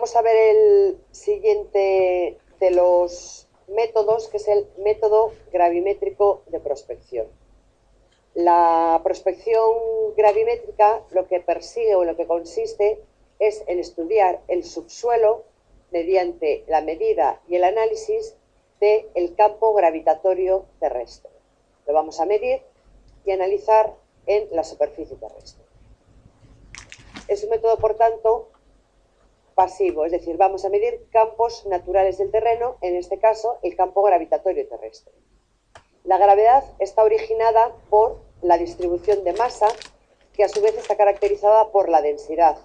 vamos a ver el siguiente de los métodos, que es el método gravimétrico de prospección. La prospección gravimétrica lo que persigue o lo que consiste es en estudiar el subsuelo mediante la medida y el análisis del campo gravitatorio terrestre. Lo vamos a medir y analizar en la superficie terrestre. Es un método, por tanto, pasivo, es decir, vamos a medir campos naturales del terreno, en este caso el campo gravitatorio terrestre. La gravedad está originada por la distribución de masa, que a su vez está caracterizada por la densidad.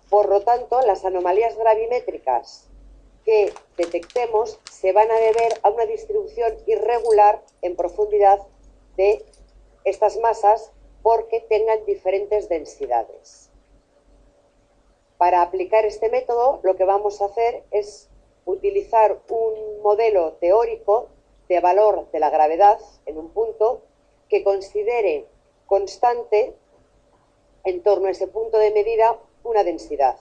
Por lo tanto, las anomalías gravimétricas que detectemos se van a deber a una distribución irregular en profundidad de estas masas porque tengan diferentes densidades. Para aplicar este método, lo que vamos a hacer es utilizar un modelo teórico de valor de la gravedad en un punto que considere constante en torno a ese punto de medida una densidad.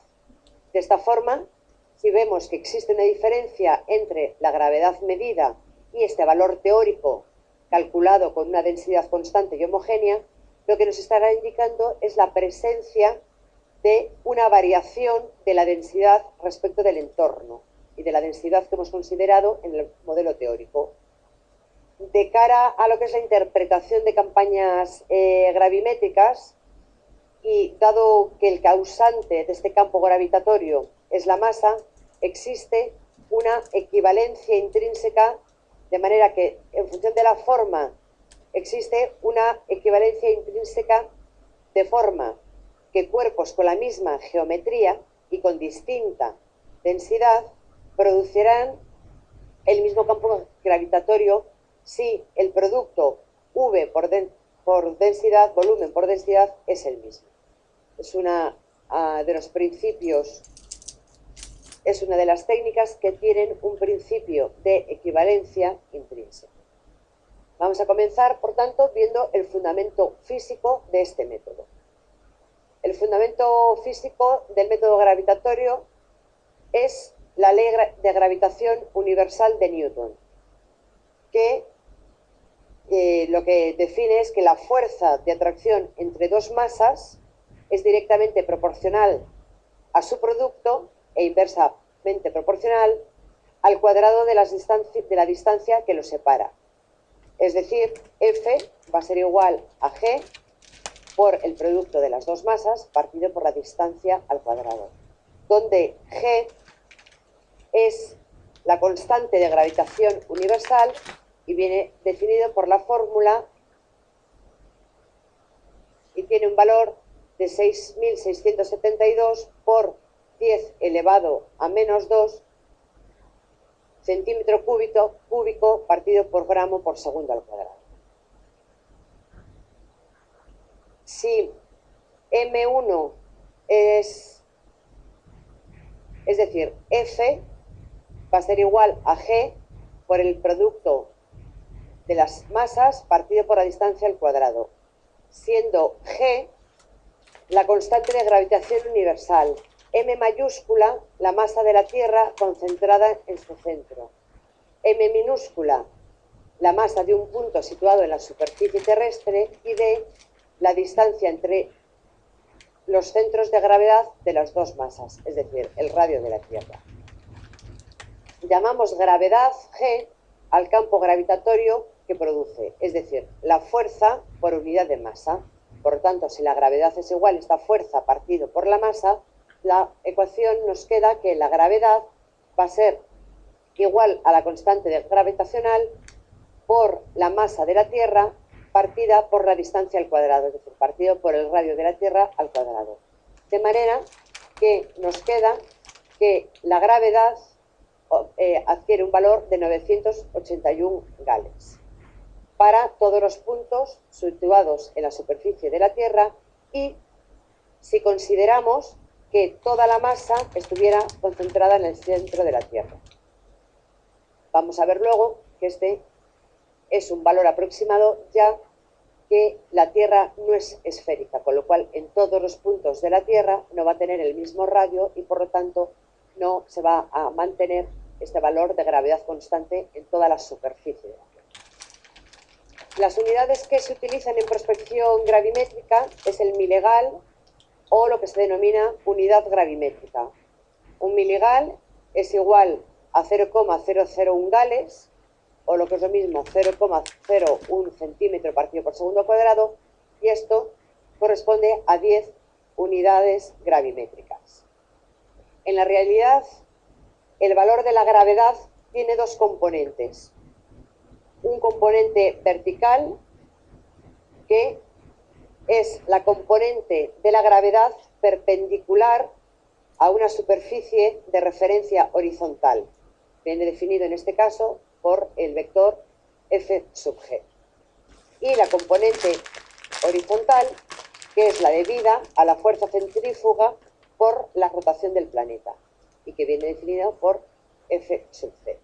De esta forma, si vemos que existe una diferencia entre la gravedad medida y este valor teórico calculado con una densidad constante y homogénea, lo que nos estará indicando es la presencia de una variación de la densidad respecto del entorno y de la densidad que hemos considerado en el modelo teórico. De cara a lo que es la interpretación de campañas gravimétricas, y dado que el causante de este campo gravitatorio es la masa, existe una equivalencia intrínseca, de manera que en función de la forma existe una equivalencia intrínseca de forma que cuerpos con la misma geometría y con distinta densidad producirán el mismo campo gravitatorio si el producto V por densidad, volumen por densidad, es el mismo. Es una de los principios, es una de las técnicas que tienen un principio de equivalencia intrínseca. Vamos a comenzar, por tanto, viendo el fundamento físico de este método. El fundamento físico del método gravitatorio es la ley de gravitación universal de Newton, que lo que define es que la fuerza de atracción entre dos masas es directamente proporcional a su producto e inversamente proporcional al cuadrado de la distancia que los separa. Es decir, F va a ser igual a G por el producto de las dos masas partido por la distancia al cuadrado, donde G es la constante de gravitación universal y viene definido por la fórmula y tiene un valor de 6.672 por 10 elevado a menos 2 centímetro cúbico partido por gramo por segundo al cuadrado. Si M1 es decir, F va a ser igual a G por el producto de las masas partido por la distancia al cuadrado, siendo G la constante de gravitación universal, M mayúscula la masa de la Tierra concentrada en su centro, M minúscula la masa de un punto situado en la superficie terrestre y D la distancia entre los centros de gravedad de las dos masas, es decir, el radio de la Tierra. Llamamos gravedad G al campo gravitatorio que produce, es decir, la fuerza por unidad de masa. Por lo tanto, si la gravedad es igual a esta fuerza partido por la masa, la ecuación nos queda que la gravedad va a ser igual a la constante gravitacional por la masa de la Tierra partida por la distancia al cuadrado, es decir, partido por el radio de la Tierra al cuadrado. De manera que nos queda que la gravedad adquiere un valor de 981 gales para todos los puntos situados en la superficie de la Tierra y si consideramos que toda la masa estuviera concentrada en el centro de la Tierra. Vamos a ver luego que este es un valor aproximado, ya que la Tierra no es esférica, con lo cual en todos los puntos de la Tierra no va a tener el mismo radio y por lo tanto no se va a mantener este valor de gravedad constante en toda la superficie de la Tierra. Las unidades que se utilizan en prospección gravimétrica es el miligal o lo que se denomina unidad gravimétrica. Un miligal es igual a 0,001 gales, o lo que es lo mismo, 0,01 centímetro partido por segundo cuadrado, y esto corresponde a 10 unidades gravimétricas. En la realidad, el valor de la gravedad tiene dos componentes. Un componente vertical, que es la componente de la gravedad perpendicular a una superficie de referencia horizontal. Viene definido en este caso por el vector F sub g. Y la componente horizontal, que es la debida a la fuerza centrífuga por la rotación del planeta, y que viene definida por F sub c.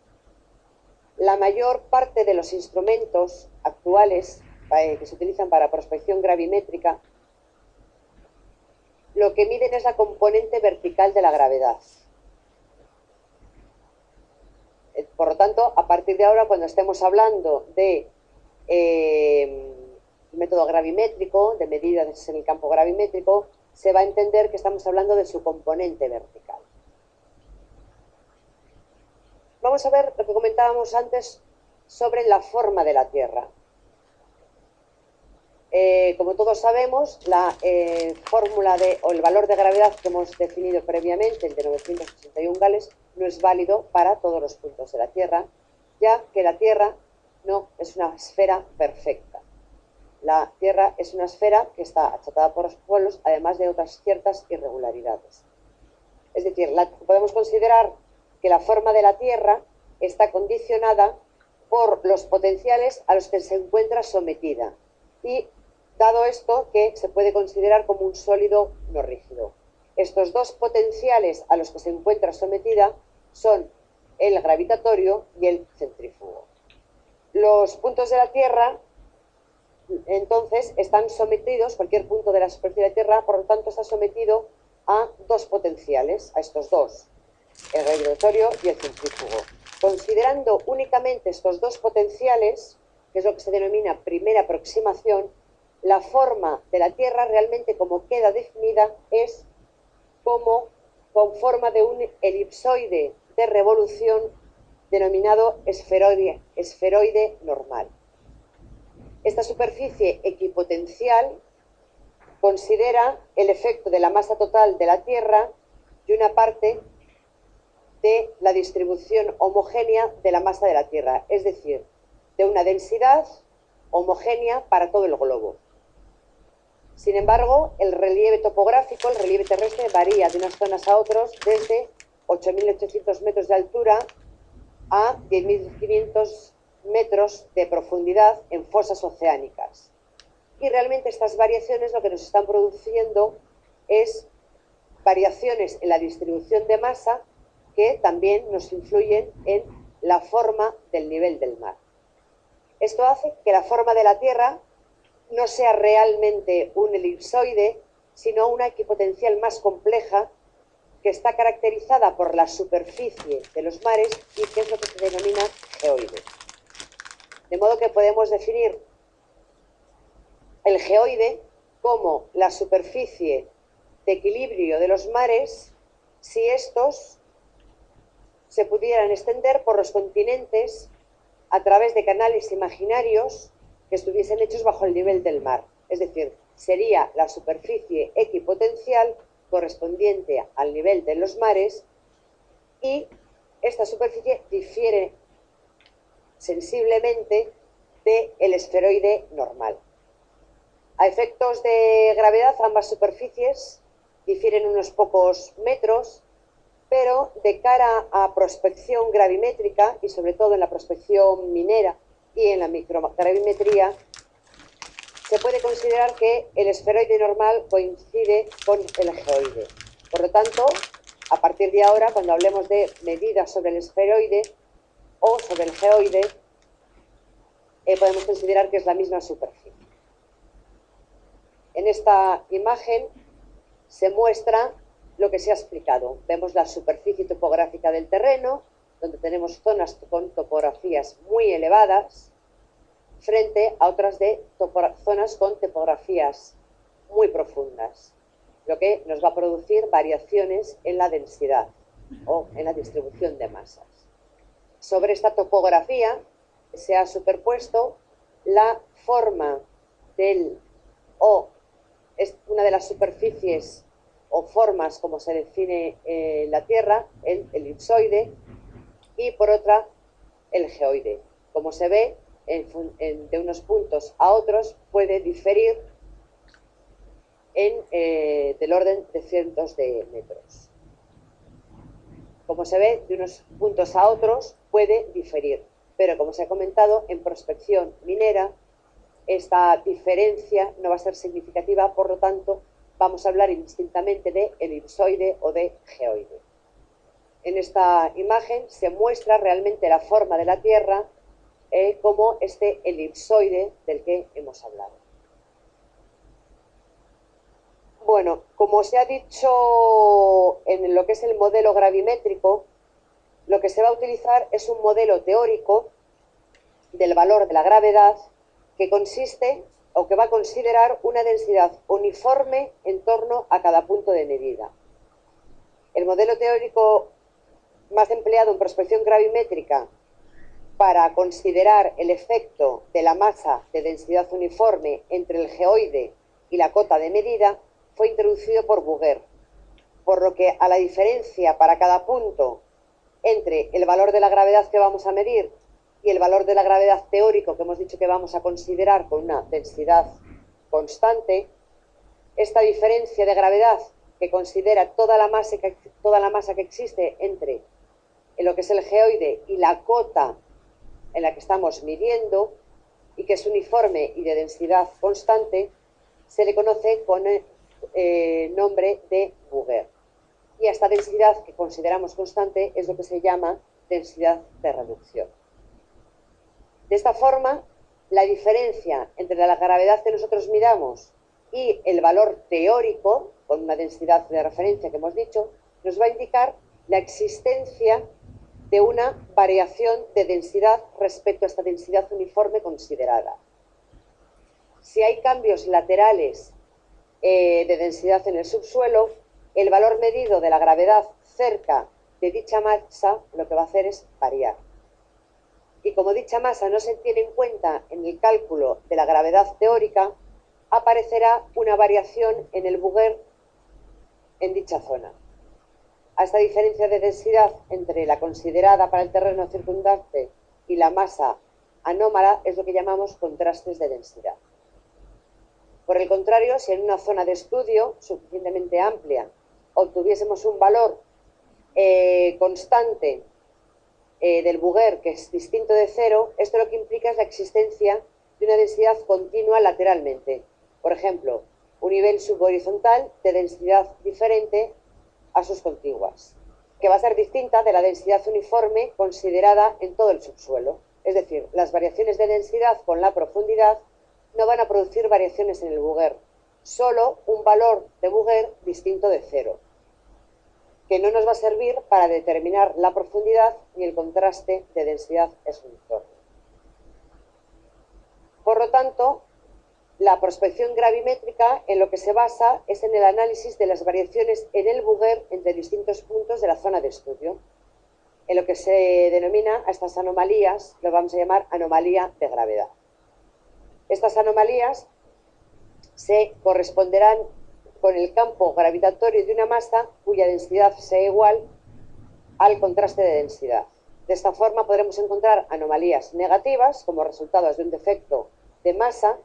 La mayor parte de los instrumentos actuales que se utilizan para prospección gravimétrica, lo que miden es la componente vertical de la gravedad. Por lo tanto, a partir de ahora, cuando estemos hablando de método gravimétrico, de medidas en el campo gravimétrico, se va a entender que estamos hablando de su componente vertical. Vamos a ver lo que comentábamos antes sobre la forma de la Tierra. Como todos sabemos, la fórmula o el valor de gravedad que hemos definido previamente, el de 961 gales, no es válido para todos los puntos de la Tierra, ya que la Tierra no es una esfera perfecta. La Tierra es una esfera que está achatada por los polos, además de otras ciertas irregularidades. Es decir, podemos considerar que la forma de la Tierra está condicionada por los potenciales a los que se encuentra sometida, y dado esto, que se puede considerar como un sólido no rígido. Estos dos potenciales a los que se encuentra sometida son el gravitatorio y el centrífugo. Los puntos de la Tierra, entonces, están sometidos, cualquier punto de la superficie de la Tierra, por lo tanto, está sometido a dos potenciales, a estos dos, el gravitatorio y el centrífugo. Considerando únicamente estos dos potenciales, que es lo que se denomina primera aproximación, la forma de la Tierra realmente como queda definida es como con forma de un elipsoide de revolución denominado esferoide normal. Esta superficie equipotencial considera el efecto de la masa total de la Tierra y una parte de la distribución homogénea de la masa de la Tierra, es decir, de una densidad homogénea para todo el globo. Sin embargo, el relieve topográfico, el relieve terrestre, varía de unas zonas a otras desde 8.800 metros de altura a 10.500 metros de profundidad en fosas oceánicas. Y realmente estas variaciones lo que nos están produciendo es variaciones en la distribución de masa que también nos influyen en la forma del nivel del mar. Esto hace que la forma de la Tierra no sea realmente un elipsoide, sino una equipotencial más compleja que está caracterizada por la superficie de los mares y que es lo que se denomina geoide. De modo que podemos definir el geoide como la superficie de equilibrio de los mares si estos se pudieran extender por los continentes a través de canales imaginarios que estuviesen hechos bajo el nivel del mar. Es decir, sería la superficie equipotencial correspondiente al nivel de los mares, y esta superficie difiere sensiblemente del esferoide normal. A efectos de gravedad, ambas superficies difieren unos pocos metros, pero de cara a prospección gravimétrica, y sobre todo en la prospección minera y en la microgravimetría, se puede considerar que el esferoide normal coincide con el geoide. Por lo tanto, a partir de ahora, cuando hablemos de medidas sobre el esferoide o sobre el geoide, podemos considerar que es la misma superficie. En esta imagen se muestra lo que se ha explicado. Vemos la superficie topográfica del terreno, donde tenemos zonas con topografías muy elevadas, frente a otras de zonas con topografías muy profundas, lo que nos va a producir variaciones en la densidad o en la distribución de masas. Sobre esta topografía se ha superpuesto la forma del es una de las superficies o formas como se define la Tierra, el elipsoide, y por otra el geoide. Como se ve, de unos puntos a otros puede diferir del orden de cientos de metros. Como se ve, de unos puntos a otros puede diferir, pero como se ha comentado, en prospección minera esta diferencia no va a ser significativa, por lo tanto vamos a hablar indistintamente de elipsoide o de geoide. En esta imagen se muestra realmente la forma de la Tierra como este elipsoide del que hemos hablado. Bueno, como se ha dicho en lo que es el modelo gravimétrico, lo que se va a utilizar es un modelo teórico del valor de la gravedad que consiste o que va a considerar una densidad uniforme en torno a cada punto de medida. El modelo teórico más empleado en prospección gravimétrica para considerar el efecto de la masa de densidad uniforme entre el geoide y la cota de medida fue introducido por Bouguer, por lo que a la diferencia para cada punto entre el valor de la gravedad que vamos a medir y el valor de la gravedad teórico que hemos dicho que vamos a considerar con una densidad constante, esta diferencia de gravedad que considera toda la masa que existe entre lo que es el geoide y la cota en la que estamos midiendo y que es uniforme y de densidad constante, se le conoce con el nombre de Bouguer. Y a esta densidad que consideramos constante es lo que se llama densidad de reducción. De esta forma, la diferencia entre la gravedad que nosotros midamos y el valor teórico, con una densidad de referencia que hemos dicho, nos va a indicar la existencia de una variación de densidad respecto a esta densidad uniforme considerada. Si hay cambios laterales de densidad en el subsuelo, el valor medido de la gravedad cerca de dicha masa lo que va a hacer es variar. Y como dicha masa no se tiene en cuenta en el cálculo de la gravedad teórica, aparecerá una variación en el Bouguer en dicha zona. A esta diferencia de densidad entre la considerada para el terreno circundante y la masa anómala es lo que llamamos contrastes de densidad. Por el contrario, si en una zona de estudio suficientemente amplia obtuviésemos un valor constante del Bouguer que es distinto de cero, esto lo que implica es la existencia de una densidad continua lateralmente. Por ejemplo, un nivel subhorizontal de densidad diferente a sus contiguas, que va a ser distinta de la densidad uniforme considerada en todo el subsuelo. Es decir, las variaciones de densidad con la profundidad no van a producir variaciones en el Bouguer, solo un valor de Bouguer distinto de cero, que no nos va a servir para determinar la profundidad ni el contraste de densidad en su entorno. Por lo tanto, la prospección gravimétrica en lo que se basa es en el análisis de las variaciones en el Bouguer entre distintos puntos de la zona de estudio. En lo que se denomina a estas anomalías, lo vamos a llamar anomalía de gravedad. Estas anomalías se corresponderán con el campo gravitatorio de una masa cuya densidad sea igual al contraste de densidad. De esta forma podremos encontrar anomalías negativas como resultados de un defecto de masa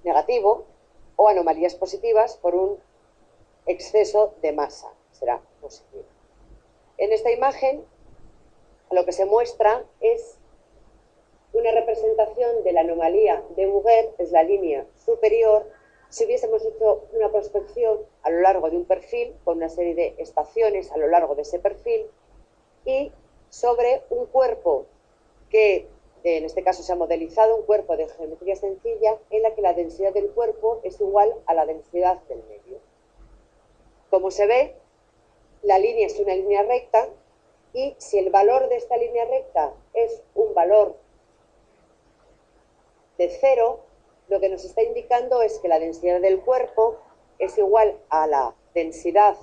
negativo o anomalías positivas por un exceso de masa, será positivo. En esta imagen lo que se muestra es una representación de la anomalía de Bouguer, es la línea superior. Si hubiésemos hecho una prospección a lo largo de un perfil, con una serie de estaciones a lo largo de ese perfil, y sobre un cuerpo que en este caso se ha modelizado un cuerpo de geometría sencilla en la que la densidad del cuerpo es igual a la densidad del medio. Como se ve, la línea es una línea recta y si el valor de esta línea recta es un valor de 0, lo que nos está indicando es que la densidad del cuerpo es igual a la densidad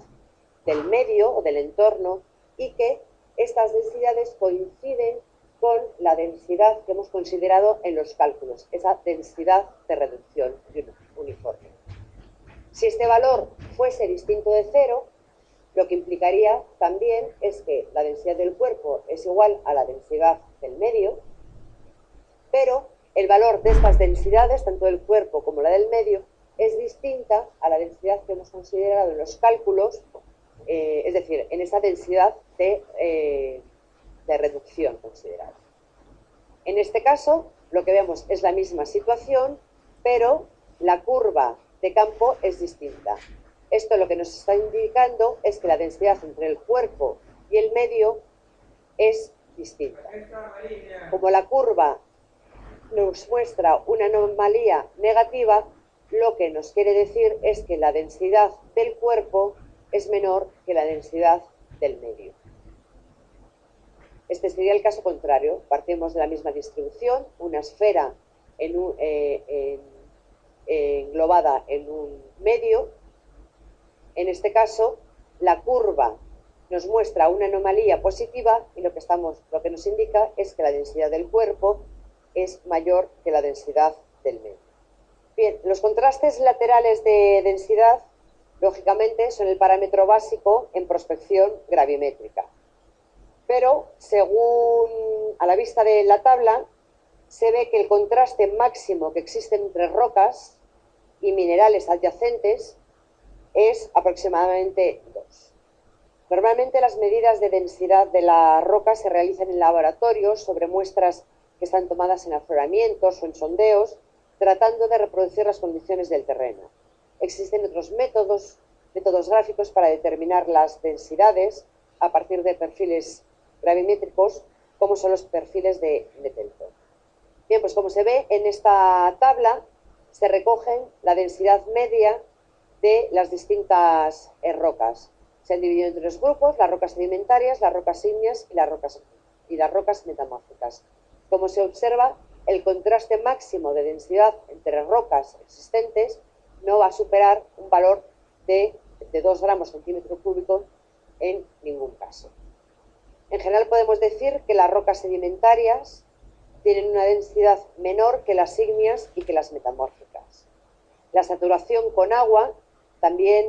del medio o del entorno y que estas densidades coinciden con la densidad que hemos considerado en los cálculos, esa densidad de reducción uniforme. Si este valor fuese distinto de 0, lo que implicaría también es que la densidad del cuerpo es igual a la densidad del medio, pero el valor de estas densidades, tanto del cuerpo como la del medio, es distinta a la densidad que hemos considerado en los cálculos, es decir, en esa densidad de reducción considerada. En este caso, lo que vemos es la misma situación, pero la curva de campo es distinta. Esto lo que nos está indicando es que la densidad entre el cuerpo y el medio es distinta. Como la curva nos muestra una anomalía negativa, lo que nos quiere decir es que la densidad del cuerpo es menor que la densidad del medio. Este sería el caso contrario. Partimos de la misma distribución, una esfera englobada en un medio. En este caso, la curva nos muestra una anomalía positiva y lo que nos indica es que la densidad del cuerpo es mayor que la densidad del medio. Bien, los contrastes laterales de densidad, lógicamente, son el parámetro básico en prospección gravimétrica. Pero, según a la vista de la tabla, se ve que el contraste máximo que existe entre rocas y minerales adyacentes es aproximadamente 2. Normalmente las medidas de densidad de la roca se realizan en laboratorios sobre muestras que están tomadas en afloramientos o en sondeos, tratando de reproducir las condiciones del terreno. Existen otros métodos gráficos para determinar las densidades a partir de perfiles gravimétricos, como son los perfiles de Nettleton. Bien, pues como se ve en esta tabla, se recogen la densidad media de las distintas rocas. Se han dividido en 3 grupos: las rocas sedimentarias, las rocas ígneas y las rocas metamórficas. Como se observa, el contraste máximo de densidad entre rocas existentes no va a superar un valor de 2 gramos centímetro cúbico en ningún caso. En general podemos decir que las rocas sedimentarias tienen una densidad menor que las ígneas y que las metamórficas. La saturación con agua, también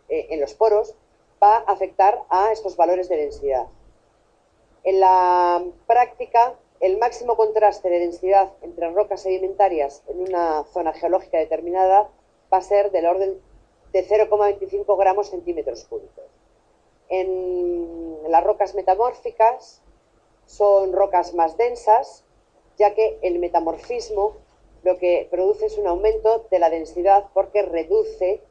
en los poros, va a afectar a estos valores de densidad. En la práctica, el máximo contraste de densidad entre rocas sedimentarias en una zona geológica determinada va a ser del orden de 0,25 gramos centímetros cúbicos. En las rocas metamórficas son rocas más densas, ya que el metamorfismo lo que produce es un aumento de la densidad porque reduce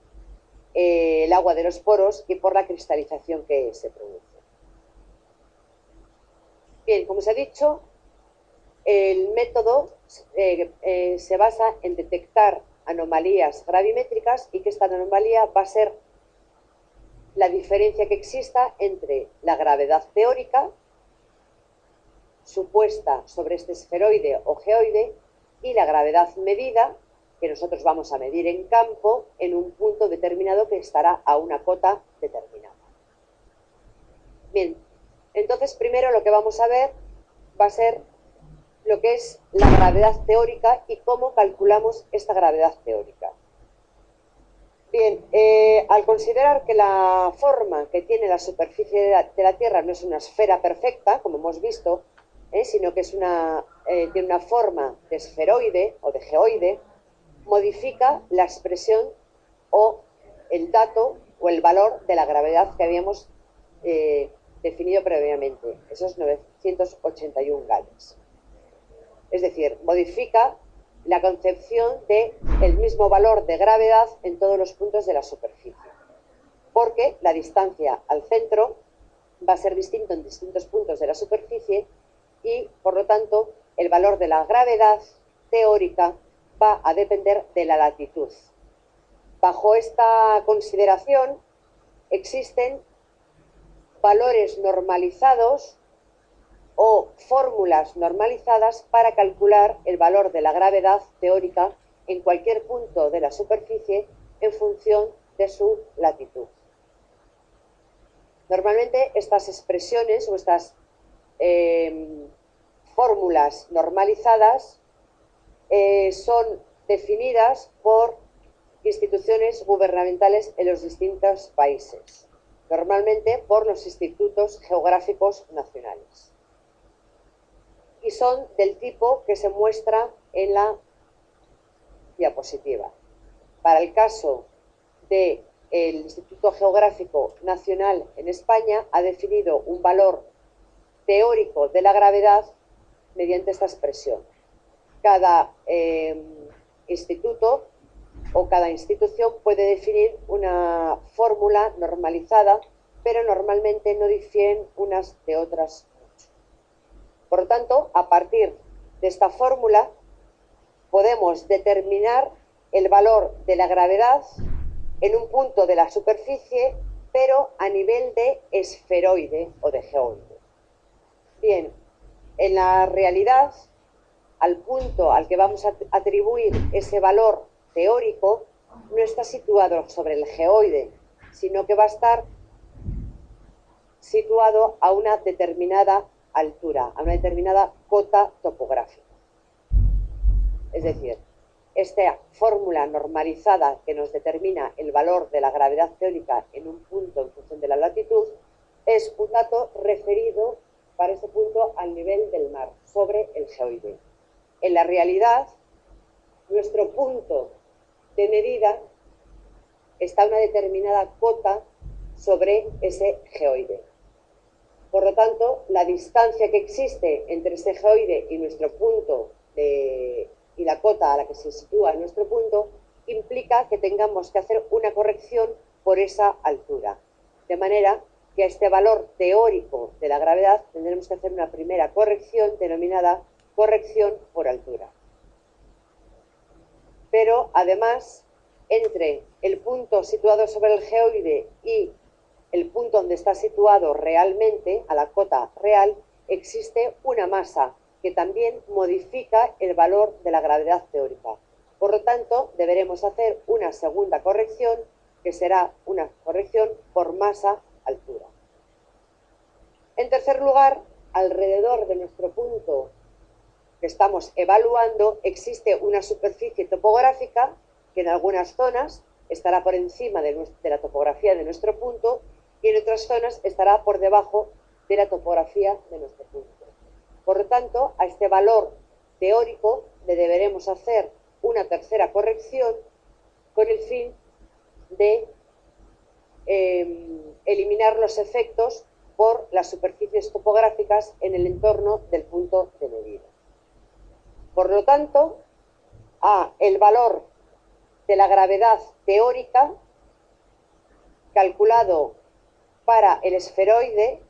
el agua de los poros y por la cristalización que se produce. Bien, como se ha dicho, el método se basa en detectar anomalías gravimétricas y que esta anomalía va a ser la diferencia que exista entre la gravedad teórica supuesta sobre este esferoide o geoide y la gravedad medida que nosotros vamos a medir en campo en un punto determinado que estará a una cota determinada. Bien, entonces primero lo que vamos a ver va a ser lo que es la gravedad teórica y cómo calculamos esta gravedad teórica. Bien, al considerar que la forma que tiene la superficie de la Tierra no es una esfera perfecta, como hemos visto, sino que es tiene una forma de esferoide o de geoide, modifica la expresión o el dato o el valor de la gravedad que habíamos definido previamente, esos 981 gales. Es decir, modifica la concepción del mismo valor de gravedad en todos los puntos de la superficie, porque la distancia al centro va a ser distinto en distintos puntos de la superficie y, por lo tanto, el valor de la gravedad teórica va a depender de la latitud. Bajo esta consideración existen valores normalizados o fórmulas normalizadas para calcular el valor de la gravedad teórica en cualquier punto de la superficie en función de su latitud. Normalmente estas expresiones o estas fórmulas normalizadas son definidas por instituciones gubernamentales en los distintos países, normalmente por los institutos geográficos nacionales. Y son del tipo que se muestra en la diapositiva. Para el caso del Instituto Geográfico Nacional en España, ha definido un valor teórico de la gravedad mediante esta expresión. Cada instituto o cada institución puede definir una fórmula normalizada, pero normalmente no difieren unas de otras mucho. Por lo tanto, a partir de esta fórmula podemos determinar el valor de la gravedad en un punto de la superficie, pero a nivel de esferoide o de geoide. Bien, en la realidad, al punto al que vamos a atribuir ese valor teórico no está situado sobre el geoide, sino que va a estar situado a una determinada altura, a una determinada cota topográfica. Es decir, esta fórmula normalizada que nos determina el valor de la gravedad teórica en un punto en función de la latitud es un dato referido para ese punto al nivel del mar, sobre el geoide. En la realidad, nuestro punto de medida está a una determinada cota sobre ese geoide. Por lo tanto, la distancia que existe entre ese geoide y nuestro punto y la cota a la que se sitúa nuestro punto implica que tengamos que hacer una corrección por esa altura. De manera que a este valor teórico de la gravedad tendremos que hacer una primera corrección denominada corrección por altura. Pero además, entre el punto situado sobre el geoide y el punto donde está situado realmente, a la cota real, existe una masa que también modifica el valor de la gravedad teórica. Por lo tanto, deberemos hacer una segunda corrección, que será una corrección por masa-altura. En tercer lugar, alrededor de nuestro punto que estamos evaluando, existe una superficie topográfica que en algunas zonas estará por encima de la topografía de nuestro punto y en otras zonas estará por debajo de la topografía de nuestro punto. Por lo tanto, a este valor teórico le deberemos hacer una tercera corrección con el fin de eliminar los efectos por las superficies topográficas en el entorno del punto de medida. Por lo tanto, el valor de la gravedad teórica calculado para el esferoide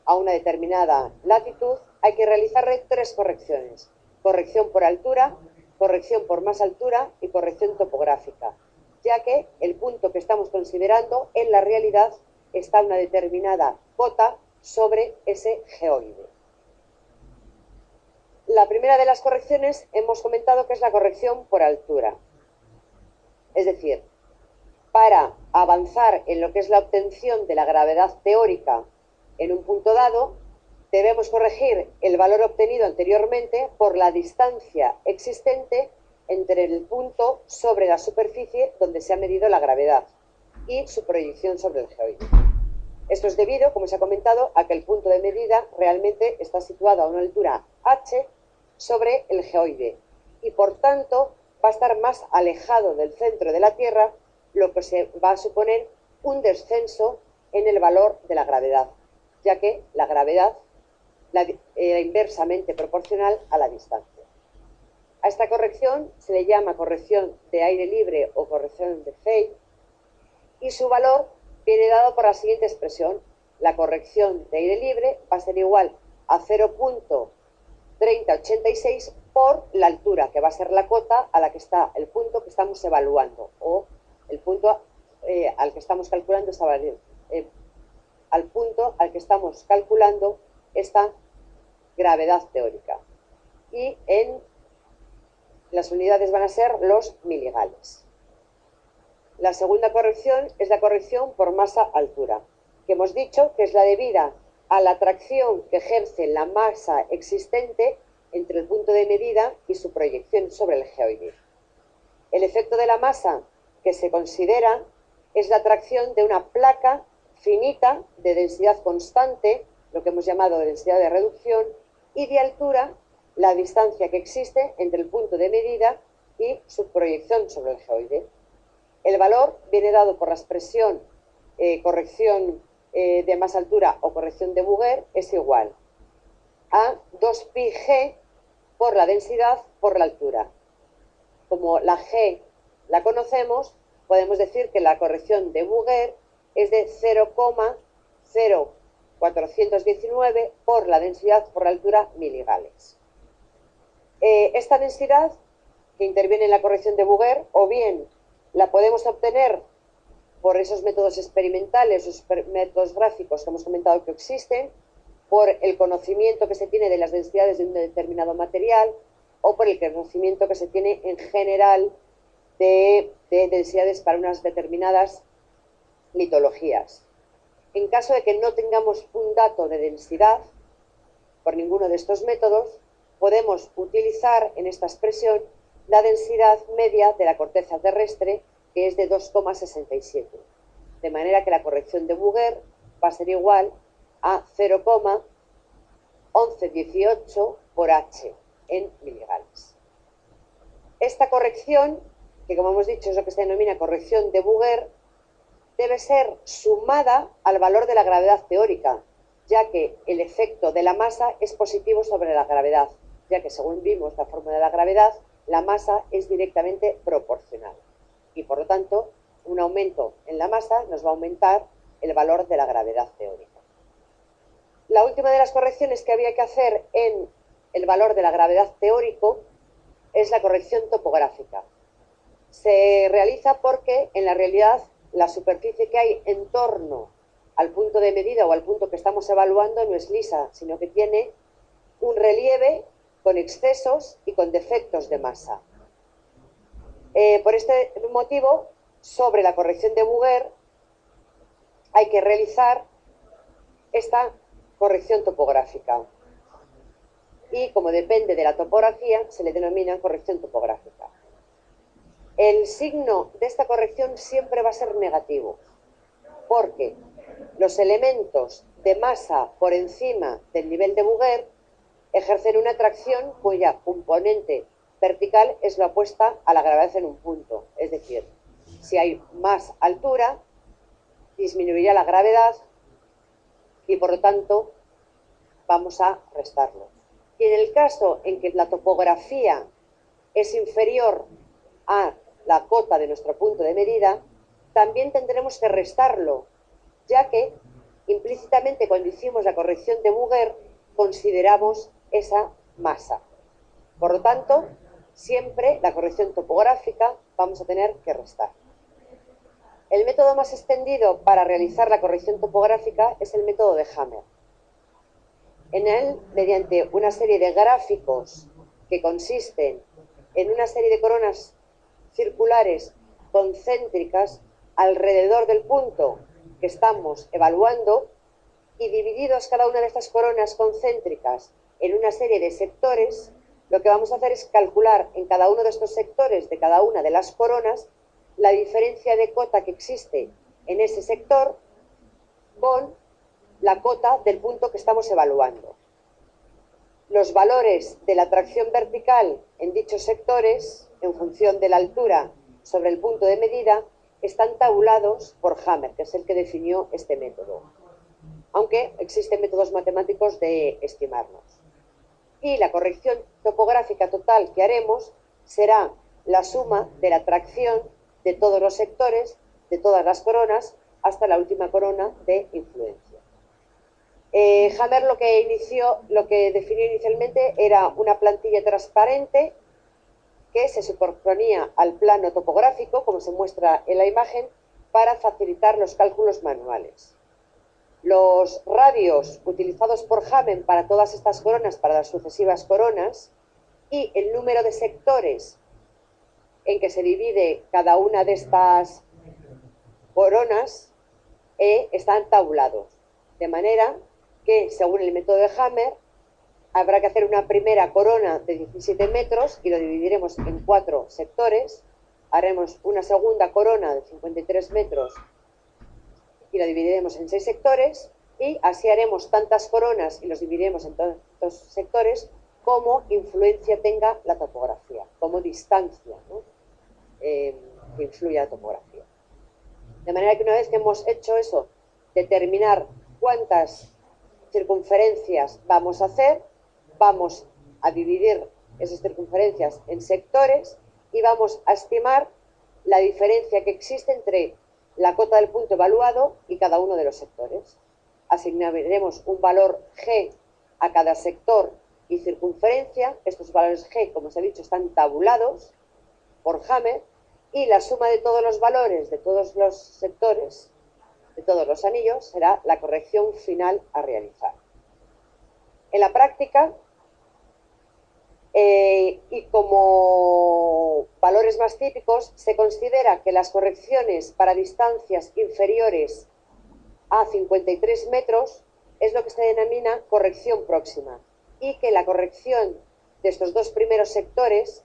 a una determinada latitud, hay que realizarle tres correcciones: corrección por altura, corrección por más altura y corrección topográfica, ya que el punto que estamos considerando en la realidad está a una determinada cota sobre ese geoide. La primera de las correcciones hemos comentado que es la corrección por altura. Es decir, para avanzar en lo que es la obtención de la gravedad teórica en un punto dado, debemos corregir el valor obtenido anteriormente por la distancia existente entre el punto sobre la superficie donde se ha medido la gravedad y su proyección sobre el geoide. Esto es debido, como se ha comentado, a que el punto de medida realmente está situado a una altura h sobre el geoide y por tanto va a estar más alejado del centro de la Tierra, lo que se va a suponer un descenso en el valor de la gravedad, ya que la gravedad era inversamente proporcional a la distancia. A esta corrección se le llama corrección de aire libre o corrección de Fay, y su valor viene dado por la siguiente expresión: la corrección de aire libre va a ser igual a 0.0 30,86 por la altura, que va a ser la cota a la que está el punto que estamos evaluando, o el punto al que estamos calculando al punto al que estamos calculando esta gravedad teórica. Y las unidades van a ser los miligales. La segunda corrección es la corrección por masa-altura, que hemos dicho que es la debida a la atracción que ejerce la masa existente entre el punto de medida y su proyección sobre el geoide. El efecto de la masa que se considera es la atracción de una placa finita de densidad constante, lo que hemos llamado densidad de reducción, y de altura, la distancia que existe entre el punto de medida y su proyección sobre el geoide. El valor viene dado por la expresión corrección de masa altura o corrección de Bouguer, es igual a 2πg por la densidad por la altura. Como la G la conocemos, podemos decir que la corrección de Bouguer es de 0,0419 por la densidad por la altura miligales. Esta densidad que interviene en la corrección de Bouguer, o bien la podemos obtener por esos métodos experimentales, esos métodos gráficos que hemos comentado que existen, por el conocimiento que se tiene de las densidades de un determinado material, o por el conocimiento que se tiene en general de densidades para unas determinadas litologías. En caso de que no tengamos un dato de densidad por ninguno de estos métodos, podemos utilizar en esta expresión la densidad media de la corteza terrestre, que es de 2,67. De manera que la corrección de Bouguer va a ser igual a 0,1118 por H en miligales. Esta corrección, que como hemos dicho es lo que se denomina corrección de Bouguer, debe ser sumada al valor de la gravedad teórica, ya que el efecto de la masa es positivo sobre la gravedad, ya que según vimos la fórmula de la gravedad, la masa es directamente proporcional. Y por lo tanto, un aumento en la masa nos va a aumentar el valor de la gravedad teórica. La última de las correcciones que había que hacer en el valor de la gravedad teórico es la corrección topográfica. Se realiza porque en la realidad la superficie que hay en torno al punto de medida o al punto que estamos evaluando no es lisa, sino que tiene un relieve con excesos y con defectos de masa. Por este motivo, sobre la corrección de Bouguer hay que realizar esta corrección topográfica. Y como depende de la topografía, se le denomina corrección topográfica. El signo de esta corrección siempre va a ser negativo, porque los elementos de masa por encima del nivel de Bouguer ejercen una atracción cuya componente vertical es la opuesta a la gravedad en un punto. Es decir, si hay más altura, disminuiría la gravedad y por lo tanto vamos a restarlo. Y en el caso en que la topografía es inferior a la cota de nuestro punto de medida, también tendremos que restarlo, ya que implícitamente cuando hicimos la corrección de Bouguer consideramos esa masa. Por lo tanto, siempre la corrección topográfica vamos a tener que restar. El método más extendido para realizar la corrección topográfica es el método de Hammer. En él, mediante una serie de gráficos que consisten en una serie de coronas circulares concéntricas alrededor del punto que estamos evaluando y divididos cada una de estas coronas concéntricas en una serie de sectores, lo que vamos a hacer es calcular en cada uno de estos sectores de cada una de las coronas la diferencia de cota que existe en ese sector con la cota del punto que estamos evaluando. Los valores de la tracción vertical en dichos sectores, en función de la altura sobre el punto de medida, están tabulados por Hammer, que es el que definió este método. Aunque existen métodos matemáticos de estimarlos. Y la corrección topográfica total que haremos será la suma de la tracción de todos los sectores, de todas las coronas, hasta la última corona de influencia. Hammer lo que definió inicialmente era una plantilla transparente que se superponía al plano topográfico, como se muestra en la imagen, para facilitar los cálculos manuales. Los radios utilizados por Hammer para todas estas coronas, para las sucesivas coronas, y el número de sectores en que se divide cada una de estas coronas están tabulados. De manera que, según el método de Hammer, habrá que hacer una primera corona de 17 metros y lo dividiremos en 4 sectores. Haremos una segunda corona de 53 metros y la dividiremos en 6 sectores. Y así haremos tantas coronas y los dividiremos en todos estos sectores como influencia tenga la topografía, como distancia, ¿no? Que influya la topografía. De manera que una vez que hemos hecho eso, determinar cuántas circunferencias vamos a hacer, vamos a dividir esas circunferencias en sectores y vamos a estimar la diferencia que existe entre la cota del punto evaluado y cada uno de los sectores. Asignaremos un valor G a cada sector y circunferencia. Estos valores G, como os he dicho, están tabulados por Hammer, y la suma de todos los valores de todos los sectores, de todos los anillos, será la corrección final a realizar. En la práctica, y como valores más típicos, se considera que las correcciones para distancias inferiores a 53 metros es lo que se denomina corrección próxima, y que la corrección de estos dos primeros sectores,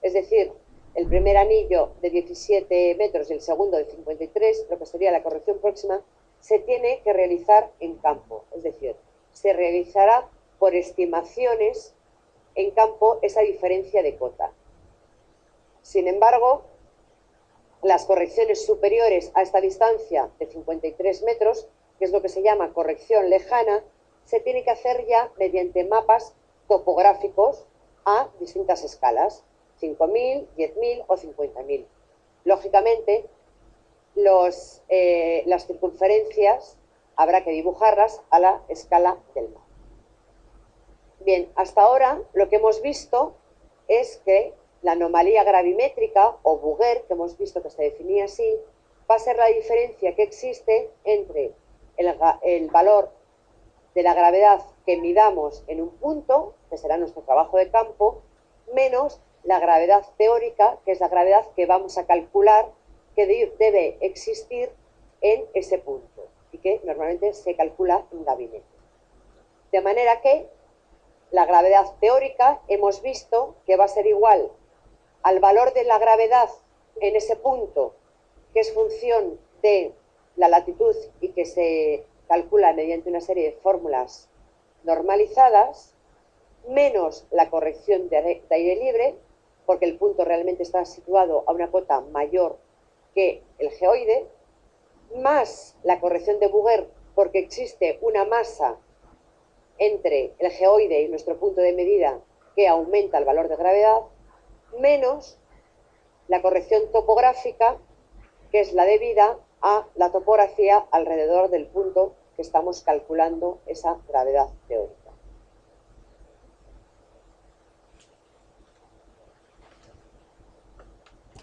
es decir, el primer anillo de 17 metros y el segundo de 53, lo que sería la corrección próxima, se tiene que realizar en campo, es decir, se realizará por estimaciones en campo esa diferencia de cota. Sin embargo, las correcciones superiores a esta distancia de 53 metros, que es lo que se llama corrección lejana, se tiene que hacer ya mediante mapas topográficos a distintas escalas, 5.000, 10.000 o 50.000. Lógicamente, las circunferencias habrá que dibujarlas a la escala del mar. Bien, hasta ahora lo que hemos visto es que la anomalía gravimétrica o Bouguer, que hemos visto que se definía así, va a ser la diferencia que existe entre el valor de la gravedad que midamos en un punto, que será nuestro trabajo de campo, menos la gravedad teórica, que es la gravedad que vamos a calcular que debe existir en ese punto y que normalmente se calcula en gabinete. De manera que la gravedad teórica hemos visto que va a ser igual al valor de la gravedad en ese punto, que es función de la latitud y que se calcula mediante una serie de fórmulas normalizadas, menos la corrección de aire libre, porque el punto realmente está situado a una cota mayor que el geoide, más la corrección de Bouguer, porque existe una masa entre el geoide y nuestro punto de medida que aumenta el valor de gravedad, menos la corrección topográfica, que es la debida a la topografía alrededor del punto que estamos calculando esa gravedad teórica.